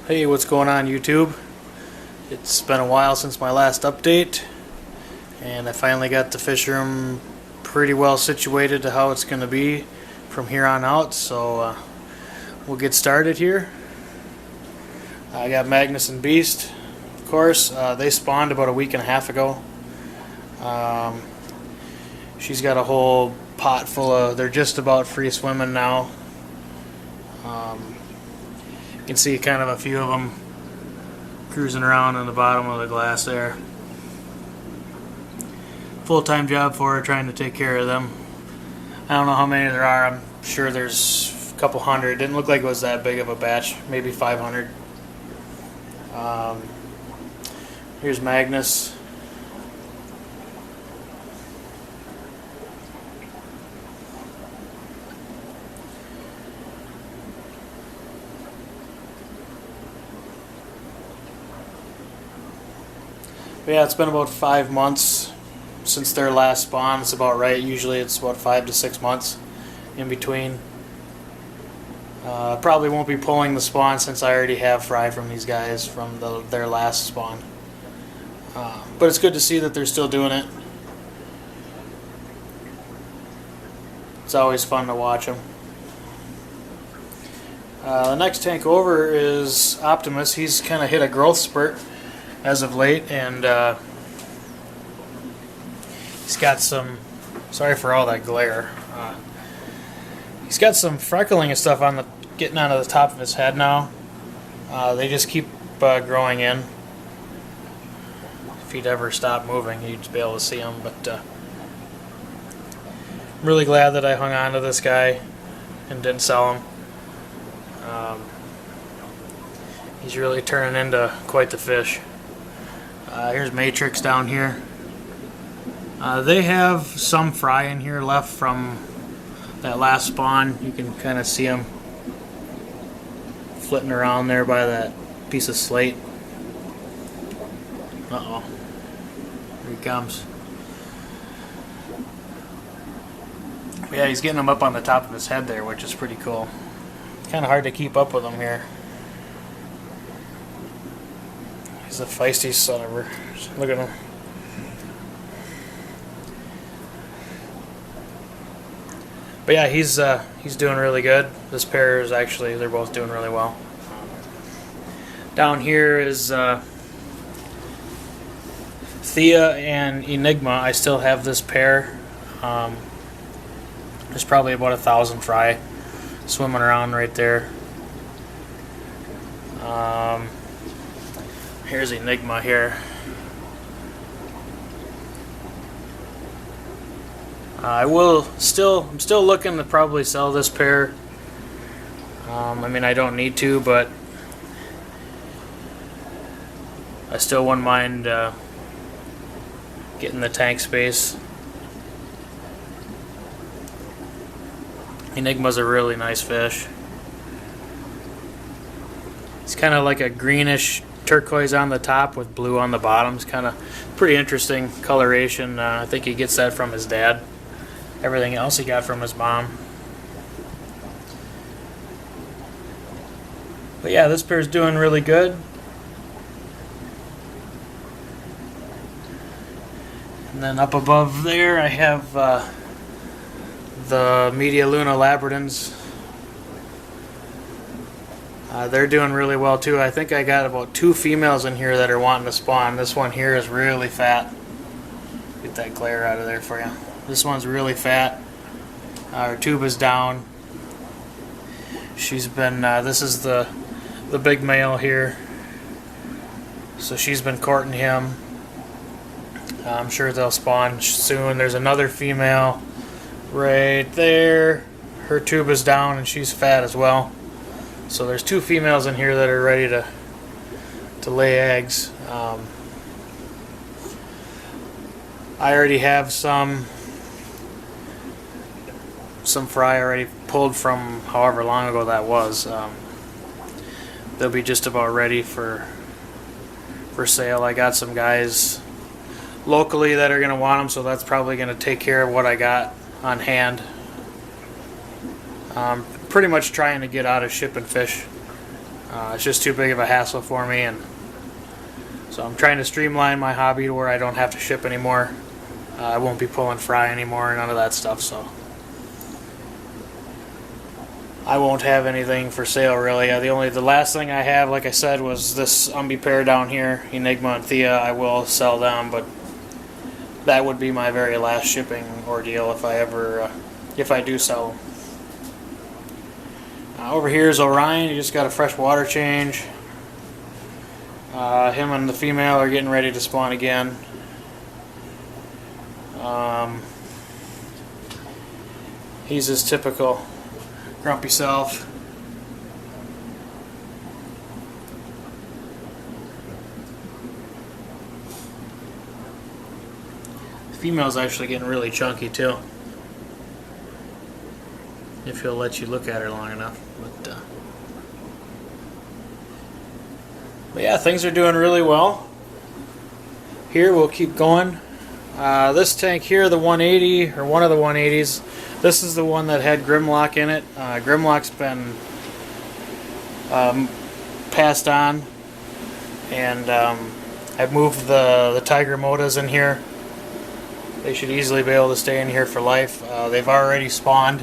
Hey, what's going on YouTube? It's been a while since my last update, and I finally got the fish room pretty well situated to how it's going to be from here on out, so we'll get started here. I got Magnus and Beast, of course. They spawned about a week and a half ago. She's got a whole pot full of, they're just about free swimming now. You can see kind of a few of them cruising around on the bottom of the glass there. Full-time job for her, trying to take care of them. I don't know how many there are. I'm sure there's a couple hundred. Didn't look like it was that big of a batch. Maybe 500. Here's Magnus. But yeah, it's been about 5 months since their last spawn. It's about right. Usually it's about 5 to 6 months in between. Probably won't be pulling the spawn since I already have fry from these guys from their last spawn. But it's good to see that they're still doing it. It's always fun to watch them. The next tank over is Optimus. He's kind of hit a growth spurt as of late, and he's got some, sorry for all that glare, he's got some freckling and stuff on the getting onto the top of his head now. They just keep growing in. If he'd ever stop moving, you'd be able to see him. But I'm really glad that I hung on to this guy and didn't sell him. He's really turning into quite the fish. Here's Matrix down here. They have some fry in here left from that last spawn. You can kind of see them flitting around there by that piece of slate. Uh-oh. Here he comes. But yeah, he's getting them up on the top of his head there, which is pretty cool. It's kind of hard to keep up with him here. He's a feisty son of her. Look at him. But yeah, he's doing really good. This pair is actually, they're both doing really well. Down here is Thea and Enigma. I still have this pair. There's probably about 1,000 fry swimming around right there. Here's Enigma here. I'm still looking to probably sell this pair. I mean, I don't need to, but I still wouldn't mind getting the tank space. Enigma's a really nice fish. It's kind of like a greenish turquoise on the top with blue on the bottom. It's kind of pretty interesting coloration. I think he gets that from his dad. Everything else he got from his mom. But yeah, this pair's doing really good. And then up above there I have the Media Luna Labradins. They're doing really well too. I think I got about 2 females in here that are wanting to spawn. This one here is really fat. Get that glare out of there for you. This one's really fat. Her tube is down. She's been, this is the big male here. So she's been courting him. I'm sure they'll spawn soon. There's another female right there. Her tube is down and she's fat as well. So there's 2 females in here that are ready to lay eggs. I already have some fry already pulled from however long ago that was. They'll be just about ready for sale. I got some guys locally that are going to want them, so that's probably going to take care of what I got on hand. Pretty much trying to get out of shipping fish. It's just too big of a hassle for me, and so I'm trying to streamline my hobby to where I don't have to ship anymore. I won't be pulling fry anymore, none of that stuff, so I won't have anything for sale really. The last thing I have, like I said, was this Umbi pair down here, Enigma and Thea. I will sell them, but that would be my very last shipping ordeal if I do sell them. Over here is Orion. He just got a fresh water change. Him and the female are getting ready to spawn again. He's his typical grumpy self. The female's actually getting really chunky too, if he'll let you look at her long enough. But yeah, things are doing really well. Here, we'll keep going. This tank here, the 180, or one of the 180s, this is the one that had Grimlock in it. Grimlock's been passed on, and I've moved the Tiger Modas in here. They should easily be able to stay in here for life. They've already spawned,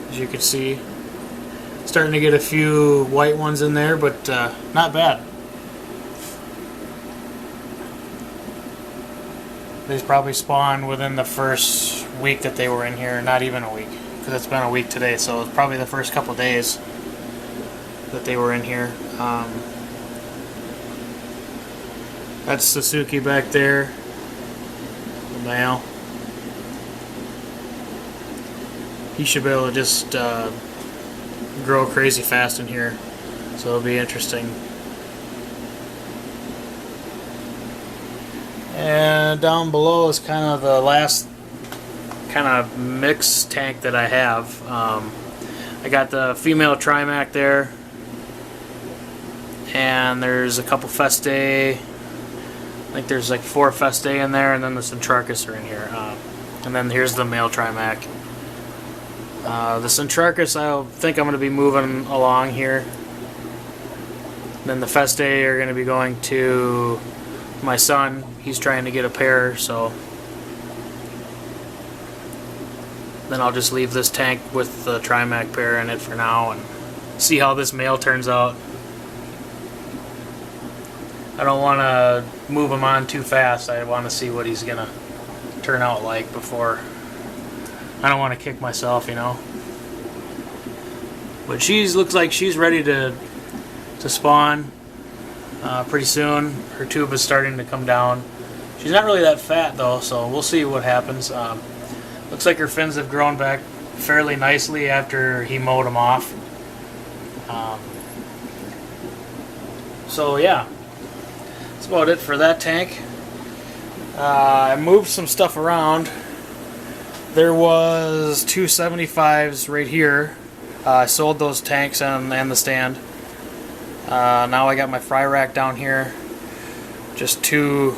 as you can see. Starting to get a few white ones in there, but not bad. They probably spawned within the first week that they were in here, not even a week, because it's been a week today, so it's probably the first couple days that they were in here. That's Suzuki back there, the male. He should be able to just grow crazy fast in here, so it'll be interesting. And down below is kind of the last kind of mix tank that I have. I got the female Trimac there, and there's a couple Festae. I think there's like 4 Festae in there, and then the Centrarchus are in here. And then here's the male Trimac. The Centrarchus I think I'm going to be moving along here. Then the Festae are going to be going to my son. He's trying to get a pair, so then I'll just leave this tank with the Trimac pair in it for now and see how this male turns out. I don't want to move him on too fast. I want to see what he's gonna turn out like before. I don't want to kick myself, you know. But looks like she's ready to spawn pretty soon. Her tube is starting to come down. She's not really that fat though, so we'll see what happens. Looks like her fins have grown back fairly nicely after he mowed them off. So yeah, that's about it for that tank. I moved some stuff around. There was 2 75s right here. I sold those tanks and the stand. Now I got my fry rack down here. Just two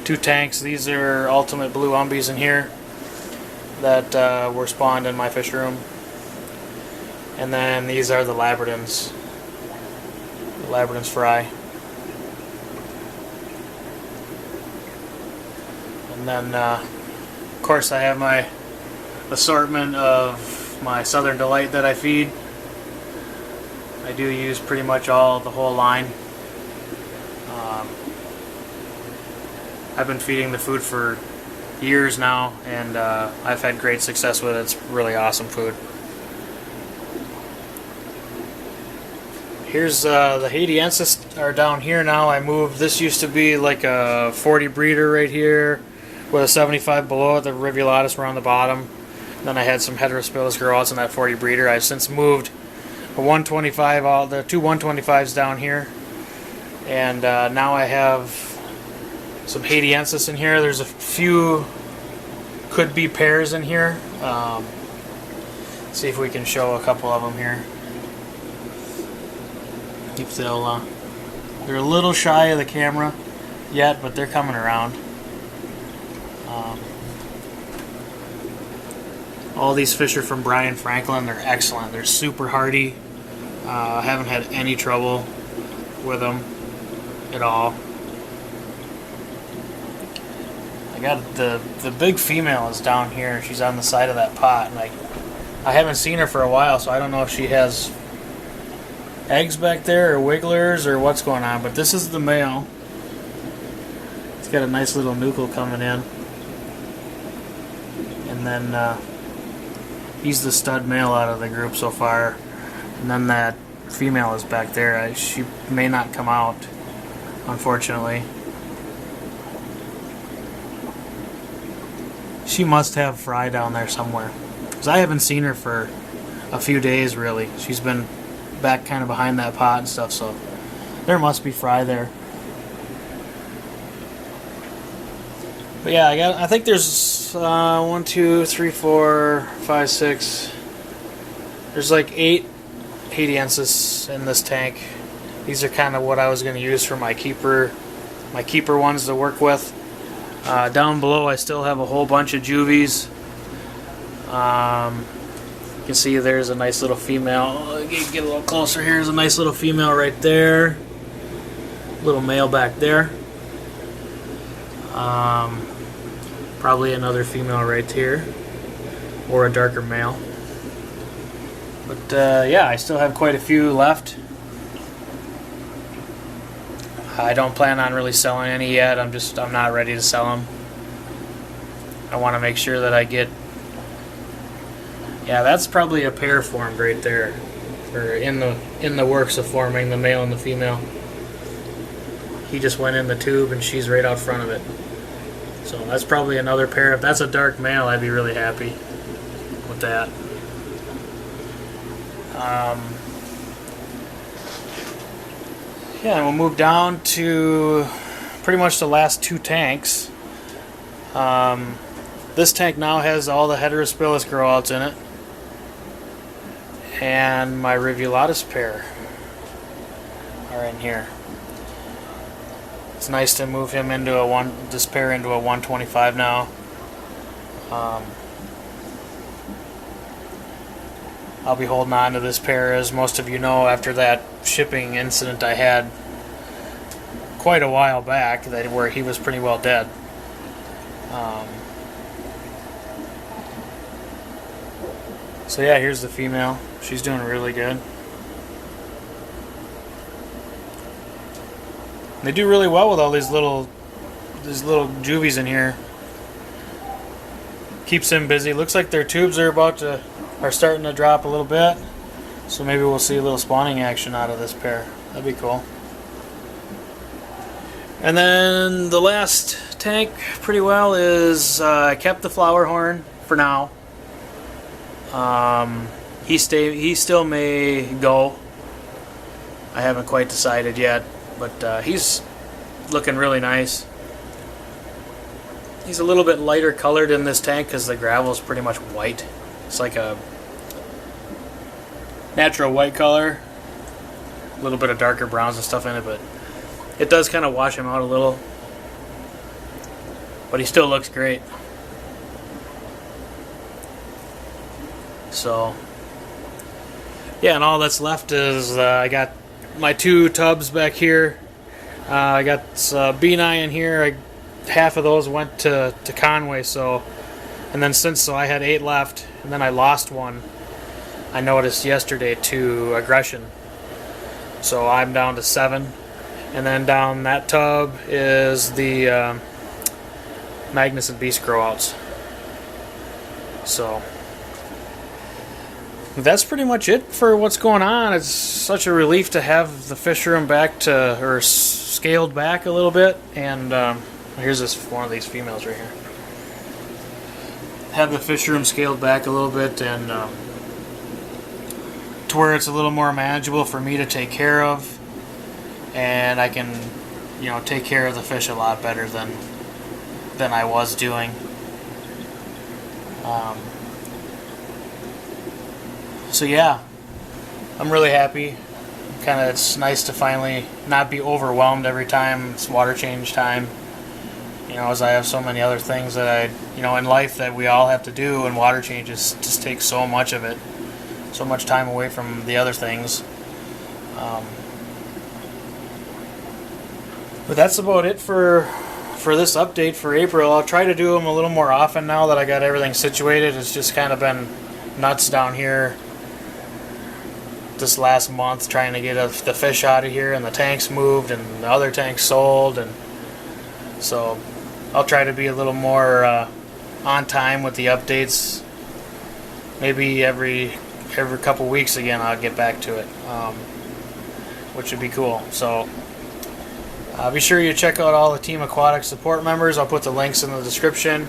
tanks. These are Ultimate Blue Umbies in here that were spawned in my fish room. And then these are the Labradans. The Labradans fry. And then of course I have my assortment of my Southern Delight that I feed. I do use pretty much the whole line. I've been feeding the food for years now, and I've had great success with it. It's really awesome food. Here's the Haitiensis are down here now. I moved. This used to be like a 40 breeder right here with a 75 below it. The Rivulatus were on the bottom. Then I had some Heterospilus growouts in that 40 breeder. I've since moved a 125, the 2 125s down here, and now I have some Haitiensis in here. There's a few could-be pairs in here. See if we can show a couple of them here. If they're a little shy of the camera yet, but they're coming around. All these fish are from Brian Franklin. They're excellent. They're super hardy. I haven't had any trouble with them at all. I got the big female is down here. She's on the side of that pot, and I haven't seen her for a while, so I don't know if she has eggs back there or wigglers or what's going on. But this is the male. It's got a nice little nuchal coming in, and then he's the stud male out of the group so far. And then that female is back there. She may not come out, unfortunately. She must have fry down there somewhere, because I haven't seen her for a few days, really. She's been back kind of behind that pot and stuff, so there must be fry there. But yeah, I think there's 1, 2, 3, 4, 5, 6. There's like 8 Haitiensis in this tank. These are kind of what I was going to use for my keeper ones to work with. Down below I still have a whole bunch of juvies. You can see there's a nice little female. Get a little closer. Here's a nice little female right there. Little male back there. Probably another female right here, or a darker male. But yeah, I still have quite a few left. I don't plan on really selling any yet. I'm not ready to sell them. I want to make sure that I get. Yeah, that's probably a pair formed right there, or in the works of forming, the male and the female. He just went in the tube, and she's right out front of it. So that's probably another pair. If that's a dark male, I'd be really happy with that. Yeah, and we'll move down to pretty much the last 2 tanks. This tank now has all the heterospilus growouts in it, and my Rivulatus pair are in here. It's nice to move him into this pair into a 125 now. I'll be holding on to this pair, as most of you know, after that shipping incident I had quite a while back, where he was pretty well dead. So yeah, here's the female. She's doing really good. They do really well with all these little juvies in here. Keeps them busy. Looks like their tubes are starting to drop a little bit, so maybe we'll see a little spawning action out of this pair. That'd be cool. And then the last tank, pretty well, is I kept the Flowerhorn for now. He still may go. I haven't quite decided yet, but he's looking really nice. He's a little bit lighter colored in this tank because the gravel is pretty much white. It's like a natural white color. A little bit of darker browns and stuff in it, but it does kind of wash him out a little. But he still looks great. So, yeah, and all that's left is I got my 2 tubs back here. I got B9 in here. Half of those went to Conway, and then I had 8 left, and then I lost one. I noticed yesterday to aggression, so I'm down to 7. And then down that tub is the Magnus and Beast growouts. So that's pretty much it for what's going on. It's such a relief to have the Fishroom scaled back a little bit. And here's one of these females right here. Have the Fishroom scaled back a little bit, and to where it's a little more manageable for me to take care of, and I can, take care of the fish a lot better than I was doing. So yeah, I'm really happy. It's nice to finally not be overwhelmed every time it's water change time. As I have so many other things that in life that we all have to do, and water changes just take so much of it, so much time away from the other things. But that's about it for this update for April. I'll try to do them a little more often now that I got everything situated. It's just kind of been nuts down here this last month trying to get the fish out of here and the tanks moved and the other tanks sold, and so I'll try to be a little more on time with the updates. Maybe every couple weeks again I'll get back to it, which would be cool. So be sure you check out all the Team Aquatic support members. I'll put the links in the description.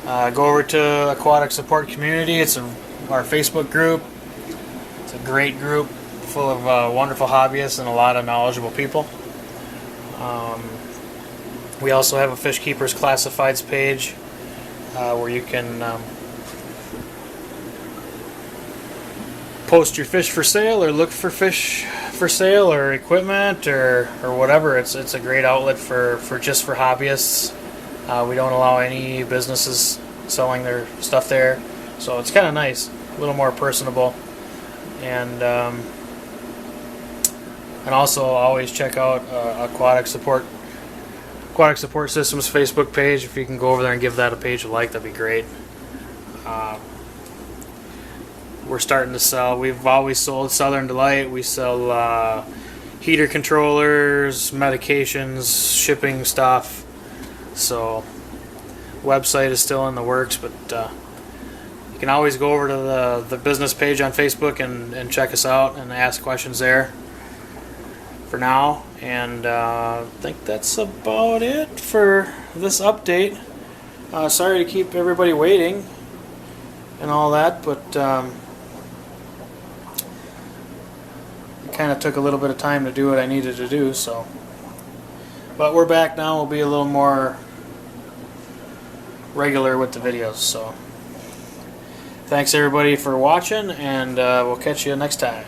Go over to Aquatic Support Community. It's our Facebook group. It's a great group full of wonderful hobbyists and a lot of knowledgeable people. We also have a Fish Keepers Classifieds page where you can post your fish for sale or look for fish for sale or equipment or whatever. It's a great outlet for hobbyists. We don't allow any businesses selling their stuff there, so it's kind of nice, a little more personable. And also always check out Aquatic Support Systems Facebook page. If you can go over there and give that a page a like, that'd be great. We're starting to sell. We've always sold Southern Delight. We sell heater controllers, medications, shipping stuff. So website is still in the works, but you can always go over to the business page on Facebook and check us out and ask questions there for now. And I think that's about it for this update. Sorry to keep everybody waiting and all that, but it kind of took a little bit of time to do what I needed to do. So, but we're back now. We'll be a little more regular with the videos. So thanks everybody for watching, and we'll catch you next time.